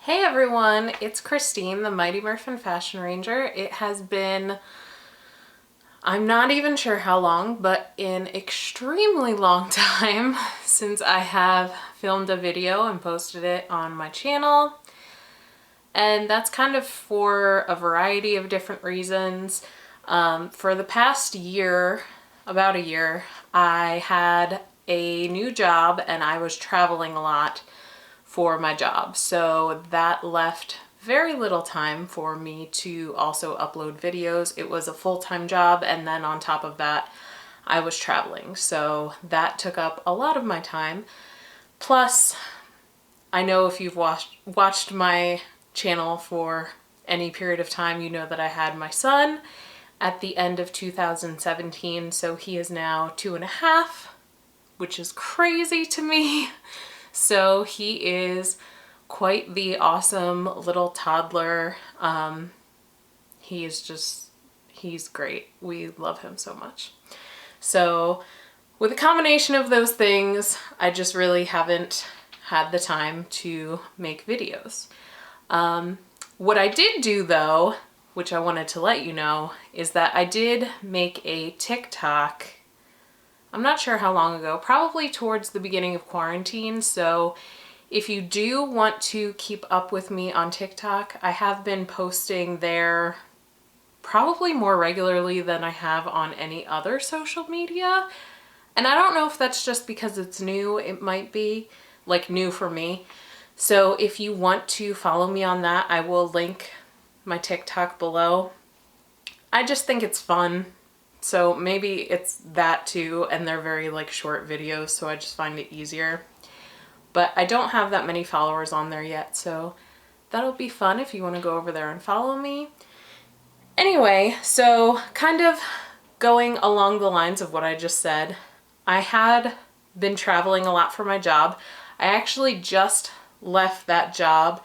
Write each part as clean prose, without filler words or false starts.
Hey everyone, it's Christine, the Mighty Murphin Fashion Ranger. It has been, I'm not even sure how long, but an extremely long time since I have filmed a video and posted it on my channel. And that's kind of for a variety of different reasons. For the past year, about a year, I had a new job and I was traveling a lot for my job. So that left very little time for me to also upload videos. It was a full-time job, and then on top of that, I was traveling. So that took up a lot of my time. Plus, I know if you've watched my channel for any period of time, you know that I had my son at the end of 2017. So he is now 2.5, which is crazy to me. So he is quite the awesome little toddler. He's great. We love him so much. So with a combination of those things, I just really haven't had the time to make videos. What I did do though, which I wanted to let you know, is that I did make a TikTok. I'm not sure how long ago, probably towards the beginning of quarantine. So if you do want to keep up with me on TikTok, I have been posting there probably more regularly than I have on any other social media. And I don't know if that's just because it's new. It might be like new for me. So if you want to follow me on that, I will link my TikTok below. I just think it's fun. So maybe it's that too, and they're very like short videos, so I just find it easier. But I don't have that many followers on there yet, so that'll be fun if you want to go over there and follow me. Anyway, so kind of going along the lines of what I just said, I had been traveling a lot for my job. I actually just left that job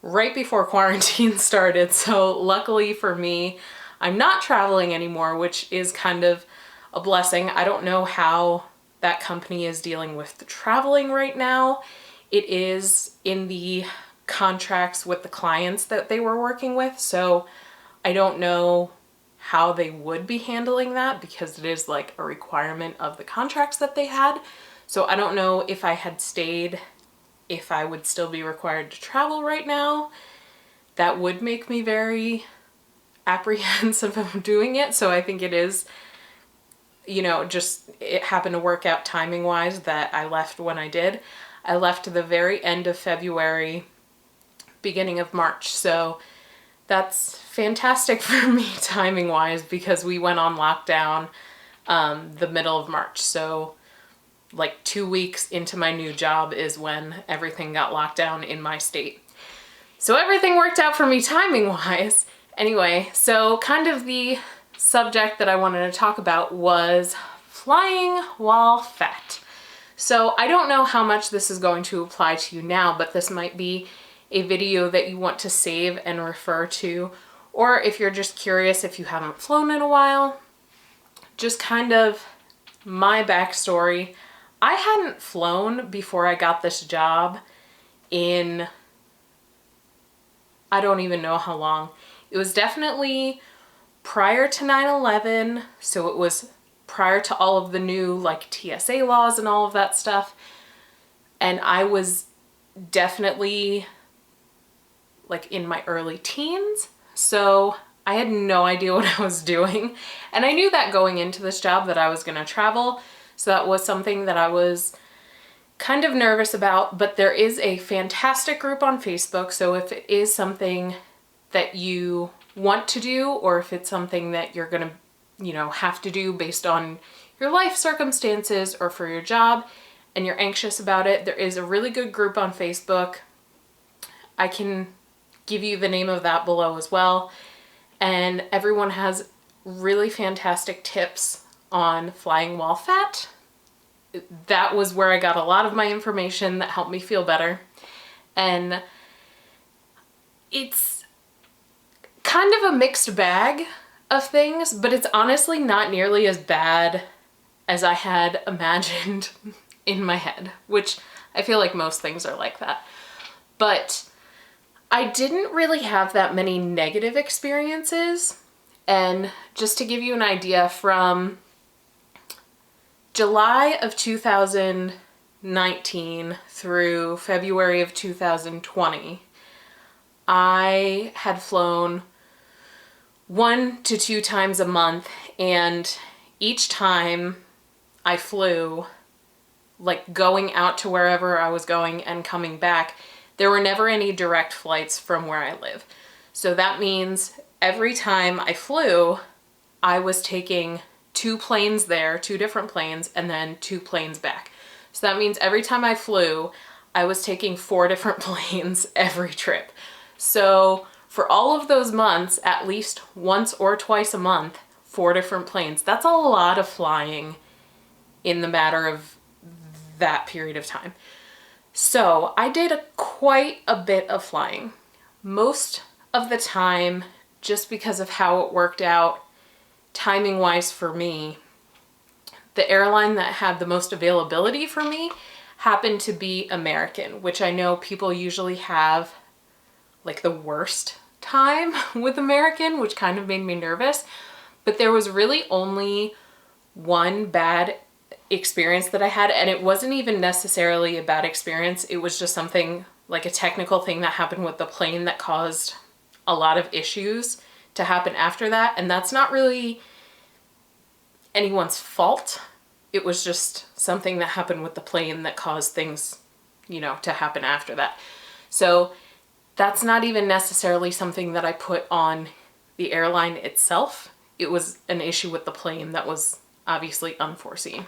right before quarantine started, so luckily for me, I'm not traveling anymore, which is kind of a blessing. I don't know how that company is dealing with the traveling right now. It is in the contracts with the clients that they were working with, so I don't know how they would be handling that because it is like a requirement of the contracts that they had. So I don't know if I had stayed, if I would still be required to travel right now. That would make me very apprehensive of doing it. So I think it is, you know, just it happened to work out timing wise that I left when I did. I left the very end of February, beginning of March. So that's fantastic for me timing wise because we went on lockdown the middle of March. So like 2 weeks into my new job is when everything got locked down in my state. So everything worked out for me timing wise. Anyway, so kind of the subject that I wanted to talk about was flying while fat. So I don't know how much this is going to apply to you now, but this might be a video that you want to save and refer to, or if you're just curious if you haven't flown in a while, just kind of my backstory. I hadn't flown before I got this job in, I don't even know how long. It was definitely prior to 9/11, so it was prior to all of the new like TSA laws and all of that stuff. And I was definitely like in my early teens, so I had no idea what I was doing. And I knew that going into this job that I was gonna travel, so that was something that I was kind of nervous about. But there is a fantastic group on Facebook, so if it is something that you want to do, or if it's something that you're gonna, you know, have to do based on your life circumstances or for your job and you're anxious about it, there is a really good group on Facebook. I can give you the name of that below as well. And everyone has really fantastic tips on flying while fat. That was where I got a lot of my information that helped me feel better. And it's kind of a mixed bag of things, but it's honestly not nearly as bad as I had imagined in my head, which I feel like most things are like that. But I didn't really have that many negative experiences. And just to give you an idea, from July of 2019 through February of 2020, I had flown 1 to 2 times a month, and each time I flew, like going out to wherever I was going and coming back, there were never any direct flights from where I live. So that means every time I flew, I was taking 2 planes there, 2 different planes, and then 2 planes back. So that means every time I flew, I was taking 4 different planes every trip. So for all of those months, at least once or twice a month, 4 different planes. That's a lot of flying in the matter of that period of time. So I did quite a bit of flying. Most of the time, just because of how it worked out timing-wise for me, the airline that had the most availability for me happened to be American, which I know people usually have like the worst time with American, which kind of made me nervous. But there was really only one bad experience that I had, and it wasn't even necessarily a bad experience. It was just something like a technical thing that happened with the plane that caused a lot of issues to happen after that. And that's not really anyone's fault. It was just something that happened with the plane that caused things, you know, to happen after that. So that's not even necessarily something that I put on the airline itself. It was an issue with the plane that was obviously unforeseen.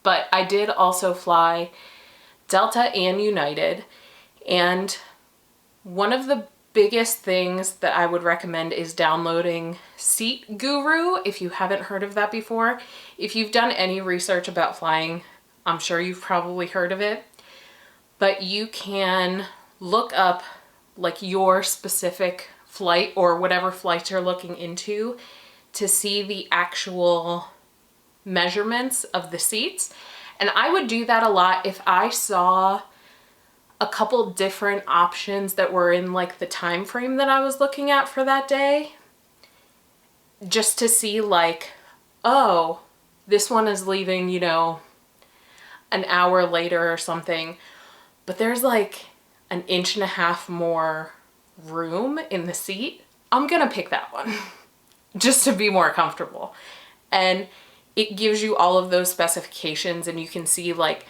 But I did also fly Delta and United, and one of the biggest things that I would recommend is downloading Seat Guru, if you haven't heard of that before. If you've done any research about flying, I'm sure you've probably heard of it. But you can look up like your specific flight or whatever flight you're looking into to see the actual measurements of the seats. And I would do that a lot if I saw a couple different options that were in like the time frame that I was looking at for that day, just to see like, oh, this one is leaving, you know, an hour later or something, but there's like 1.5 inches more room in the seat. I'm gonna pick that one just to be more comfortable. And it gives you all of those specifications, and you can see like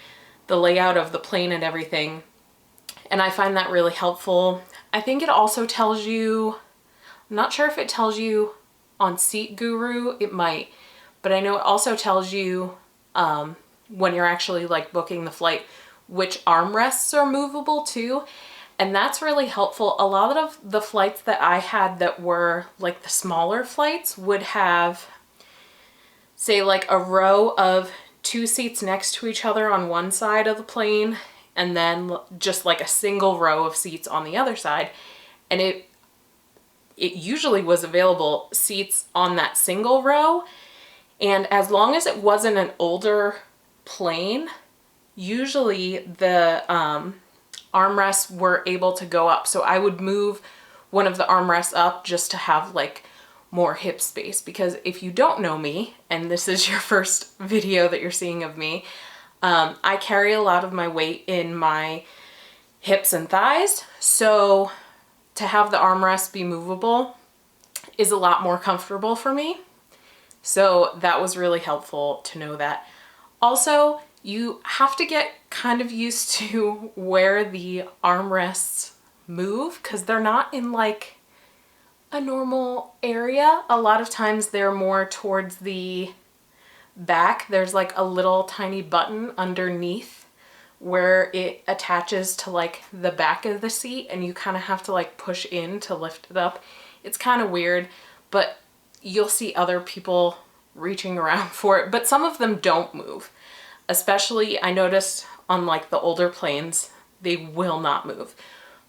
the layout of the plane and everything. And I find that really helpful. I think it also tells you, I'm not sure if it tells you on Seat Guru, it might, but I know it also tells you when you're actually like booking the flight, which armrests are movable too. And that's really helpful. A lot of the flights that I had that were like the smaller flights would have, say, like a row of 2 seats next to each other on one side of the plane, and then just like a single row of seats on the other side. And it usually was available seats on that single row. And as long as it wasn't an older plane, usually the armrests were able to go up. So I would move one of the armrests up just to have like more hip space, because if you don't know me, and this is your first video that you're seeing of me, I carry a lot of my weight in my hips and thighs. So to have the armrest be movable is a lot more comfortable for me. So that was really helpful to know that. Also, you have to get kind of used to where the armrests move, because they're not in like a normal area. A lot of times they're more towards the back. There's like a little tiny button underneath where it attaches to like the back of the seat, and you kind of have to like push in to lift it up. It's kind of weird, but you'll see other people reaching around for it, but some of them don't move. Especially, I noticed on like the older planes, they will not move.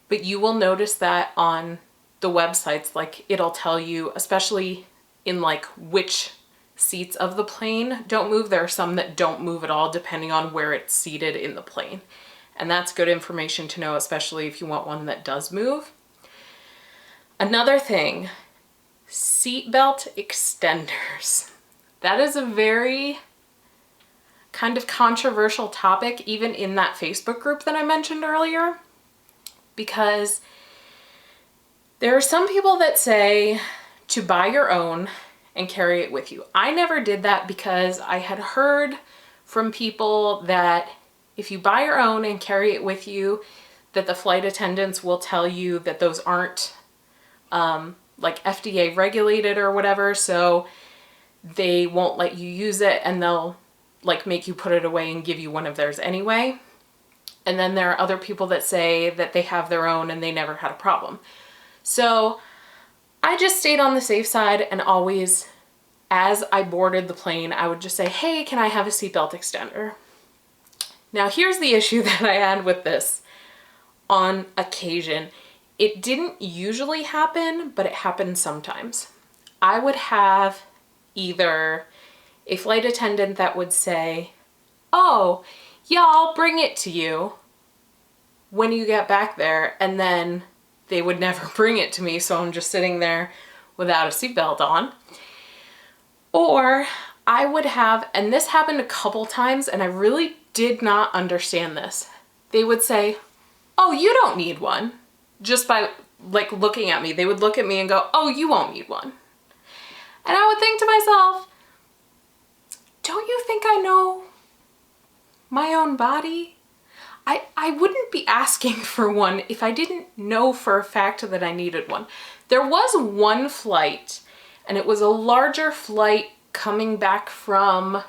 But you will notice that on the websites, like it'll tell you, especially in like which seats of the plane don't move. There are some that don't move at all depending on where it's seated in the plane. And that's good information to know, especially if you want one that does move. Another thing, seatbelt extenders. That is a very kind of controversial topic, even in that Facebook group that I mentioned earlier, because there are some people that say to buy your own and carry it with you. I never did that because I had heard from people that if you buy your own and carry it with you, that the flight attendants will tell you that those aren't like FDA regulated or whatever, so they won't let you use it and they'll like make you put it away and give you one of theirs anyway. And then there are other people that say that they have their own and they never had a problem. So I just stayed on the safe side, and always, as I boarded the plane, I would just say, hey, can I have a seatbelt extender? Now here's the issue that I had with this on occasion. It didn't usually happen, but it happened sometimes. I would have either a flight attendant that would say, oh, yeah, I'll bring it to you when you get back there, and then they would never bring it to me, so I'm just sitting there without a seatbelt on. Or I would have, and this happened a couple times, and I really did not understand this. They would say, oh, you don't need one. Just by like looking at me, they would look at me and go, oh, you won't need one. And I would think to myself, don't you think I know my own body? I wouldn't be asking for one if I didn't know for a fact that I needed one. There was one flight, and it was a larger flight coming back from,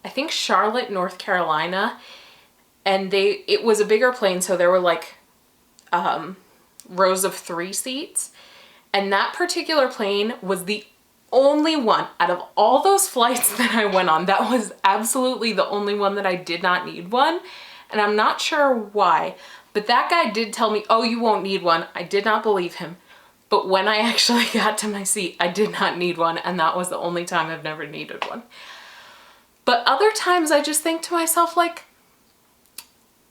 I think, Charlotte, North Carolina. And it was a bigger plane, so there were like rows of 3 seats. And that particular plane was the only one out of all those flights that I went on, that was absolutely the only one that I did not need one. And I'm not sure why, but that guy did tell me, oh, you won't need one. I did not believe him. But when I actually got to my seat, I did not need one, and that was the only time I've never needed one. But other times I just think to myself, like,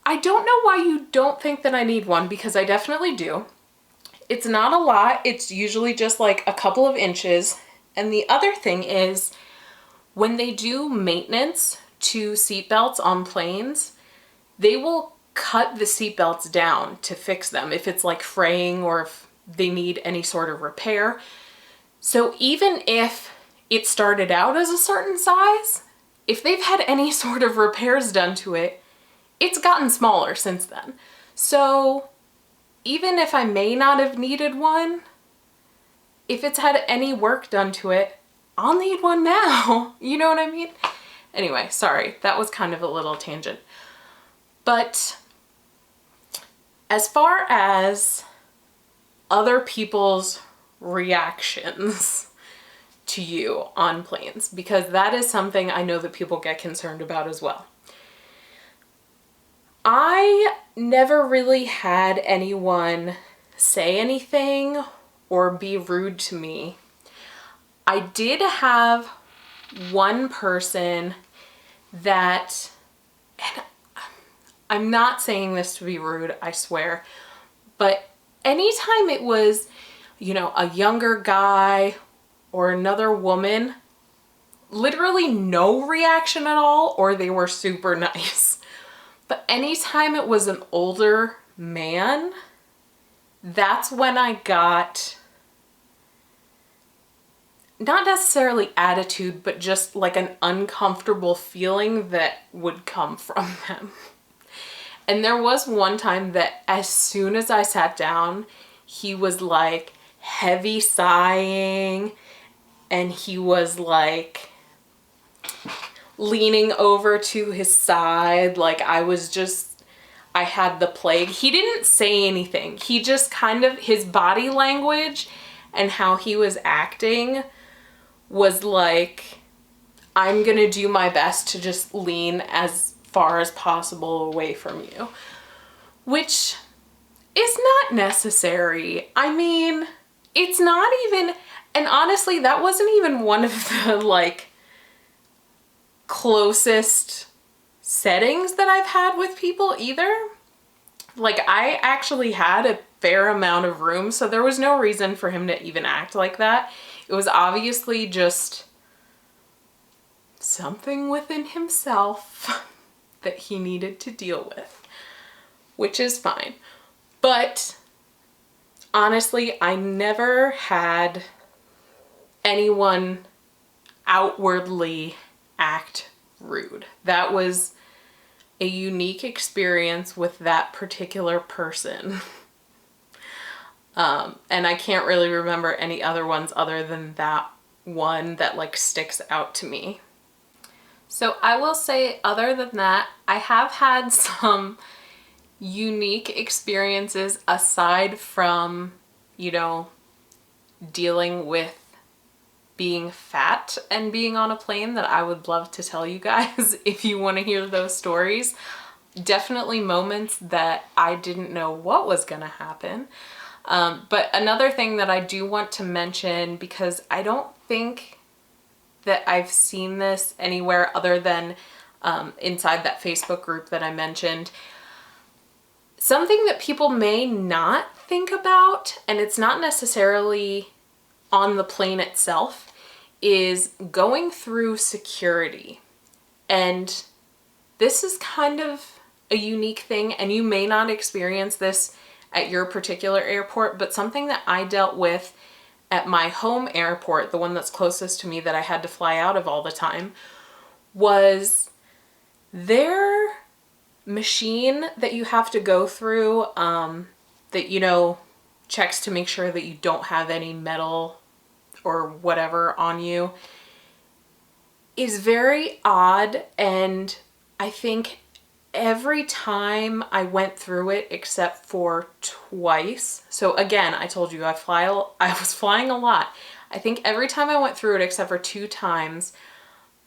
I don't know why you don't think that I need one, because I definitely do. It's not a lot. It's usually just like a couple of inches. And the other thing is, when they do maintenance to seatbelts on planes, they will cut the seatbelts down to fix them if it's like fraying or if they need any sort of repair. So even if it started out as a certain size, if they've had any sort of repairs done to it, it's gotten smaller since then. So even if I may not have needed one, if it's had any work done to it, I'll need one now. You know what I mean? Anyway, sorry, that was kind of a little tangent. But as far as other people's reactions to you on planes, because that is something I know that people get concerned about as well. I never really had anyone say anything or be rude to me. I did have one person that, and I'm not saying this to be rude, I swear, but anytime it was, you know, a younger guy or another woman, literally no reaction at all, or they were super nice. But anytime it was an older man, that's when I got, not necessarily attitude, but just like an uncomfortable feeling that would come from them. And there was one time that as soon as I sat down, he was like heavy sighing, and he was like leaning over to his side like I had the plague. He didn't say anything. He just kind of, his body language and how he was acting was like, I'm gonna do my best to just lean as far as possible away from you, which is not necessary. I mean, it's not even, and honestly, that wasn't even one of the like closest settings that I've had with people either. Like, I actually had a fair amount of room, so there was no reason for him to even act like that. It was obviously just something within himself that he needed to deal with, which is fine. But honestly, I never had anyone outwardly act rude. That was a unique experience with that particular person. And I can't really remember any other ones other than that one that like sticks out to me. So I will say, other than that, I have had some unique experiences aside from, you know, dealing with being fat and being on a plane that I would love to tell you guys if you want to hear those stories. Definitely moments that I didn't know what was gonna happen. But another thing that I do want to mention, because I don't think that I've seen this anywhere other than inside that Facebook group that I mentioned, something that people may not think about, and it's not necessarily on the plane itself, is going through security. And this is kind of a unique thing, and you may not experience this at your particular airport, but something that I dealt with at my home airport, the one that's closest to me that I had to fly out of all the time, was their machine that you have to go through that, you know, checks to make sure that you don't have any metal or whatever on you, is very odd. And I think every time I went through it, except for twice, so again, I told you I was flying a lot. I think every time I went through it, except for 2 times,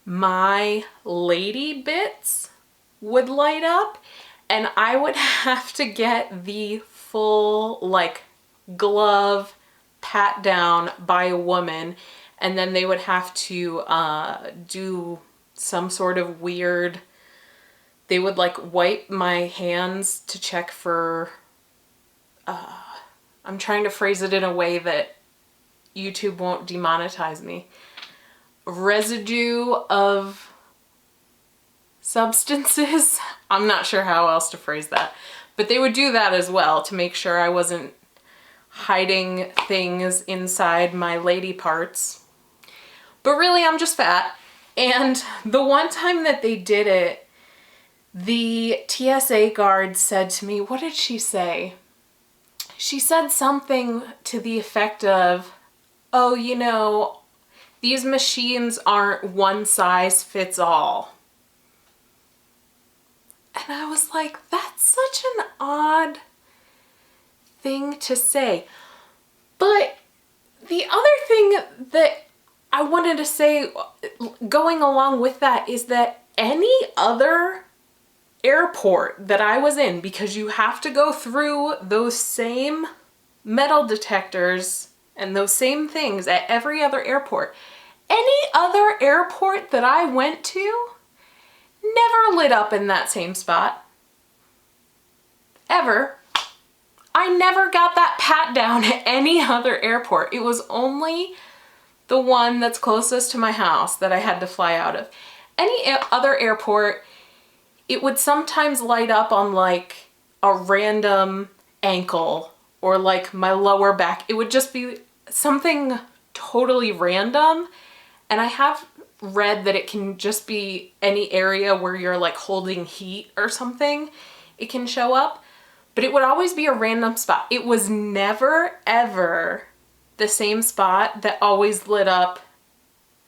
my lady bits would light up, and I would have to get the full like glove pat down by a woman, and then they would have to do some sort of weird, they would like wipe my hands to check for, I'm trying to phrase it in a way that YouTube won't demonetize me, residue of substances. I'm not sure how else to phrase that, but they would do that as well to make sure I wasn't hiding things inside my lady parts. But really, I'm just fat. And the one time that they did it, the TSA guard said to me, what did she say? She said something to the effect of, oh, you know, these machines aren't one size fits all. And I was like, that's such an odd thing to say. But the other thing that I wanted to say going along with that is that any other airport that I was in, because you have to go through those same metal detectors and those same things at every other airport, any other airport that I went to never lit up in that same spot. Ever. I never got that pat down at any other airport. It was only the one that's closest to my house that I had to fly out of. Any other airport, it would sometimes light up on like a random ankle or like my lower back. It would just be something totally random. And I have read that it can just be any area where you're like holding heat or something, it can show up. But it would always be a random spot. It was never, ever the same spot that always lit up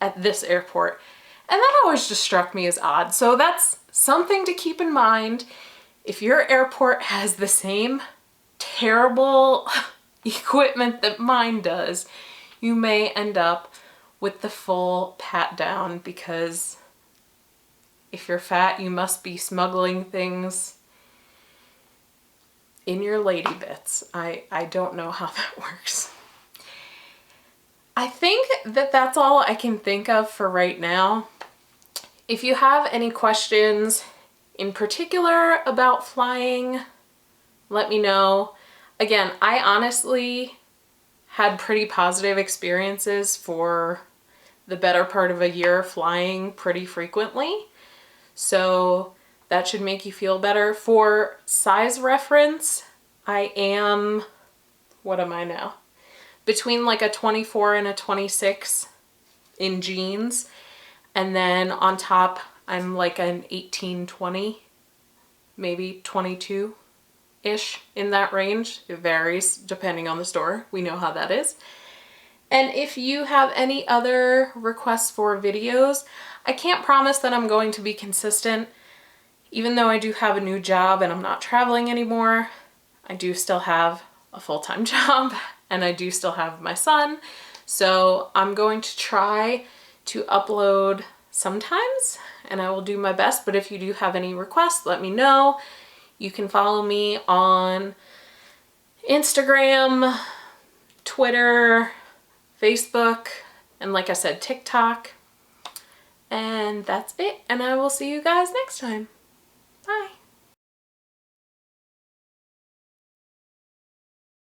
at this airport. And that always just struck me as odd. So that's something to keep in mind. If your airport has the same terrible equipment that mine does, you may end up with the full pat down, because if you're fat, you must be smuggling things in your lady bits. I don't know how that works. I think that that's all I can think of for right now. If you have any questions in particular about flying, let me know. Again, I honestly had pretty positive experiences for the better part of a year flying pretty frequently. So that should make you feel better. For size reference, I am, what am I now? Between like a 24 and a 26 in jeans. And then on top, I'm like an 18, 20, maybe 22-ish in that range. It varies depending on the store. We know how that is. And if you have any other requests for videos, I can't promise that I'm going to be consistent. Even though I do have a new job and I'm not traveling anymore, I do still have a full-time job and I do still have my son. So I'm going to try to upload sometimes and I will do my best. But if you do have any requests, let me know. You can follow me on Instagram, Twitter, Facebook, and like I said, TikTok. And that's it. And I will see you guys next time.